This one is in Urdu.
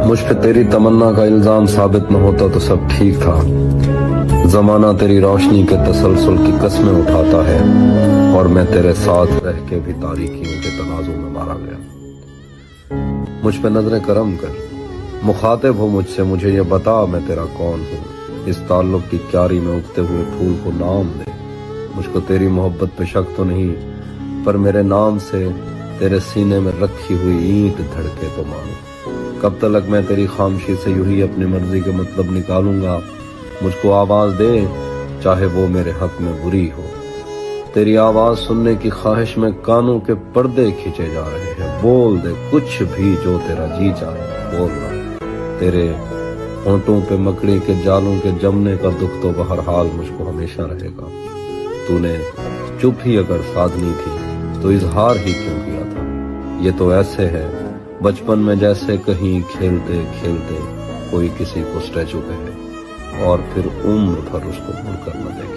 مجھ پہ تیری تمنا کا الزام ثابت نہ ہوتا تو سب ٹھیک تھا۔ زمانہ تیری روشنی کے تسلسل کی قسمیں اٹھاتا ہے اور میں تیرے ساتھ رہ کے بھی تاریکیوں کے تنازع میں مارا گیا۔ مجھ پہ نظر کرم کر، مخاطب ہو مجھ سے، مجھے یہ بتا میں تیرا کون ہوں۔ اس تعلق کی کیاری میں اگتے ہوئے پھول کو نام دے۔ مجھ کو تیری محبت پہ شک تو نہیں، پر میرے نام سے تیرے سینے میں رکھی ہوئی اینٹ دھڑکے تو مانو۔ کب تلک میں تیری خاموشی سے یوں ہی اپنی مرضی کے مطلب نکالوں گا؟ مجھ کو آواز دے چاہے وہ میرے حق میں بری ہو۔ تیری آواز سننے کی خواہش میں کانوں کے پردے کھینچے جا رہے ہیں۔ بول دے کچھ بھی جو تیرا جی چاہے بولنا۔ تیرے ہونٹوں پہ مکڑی کے جالوں کے جمنے کا دکھ تو بہرحال مجھ کو ہمیشہ رہے گا۔ تو نے چپ ہی اگر سادھنی تھی تو اظہار ہی کیوں کیا تھا؟ یہ تو ایسے ہے بچپن میں جیسے کہیں کھیلتے کھیلتے کوئی کسی کو اسٹیچو کہے اور پھر عمر بھر اس کو مڑ کر نہ دیکھے۔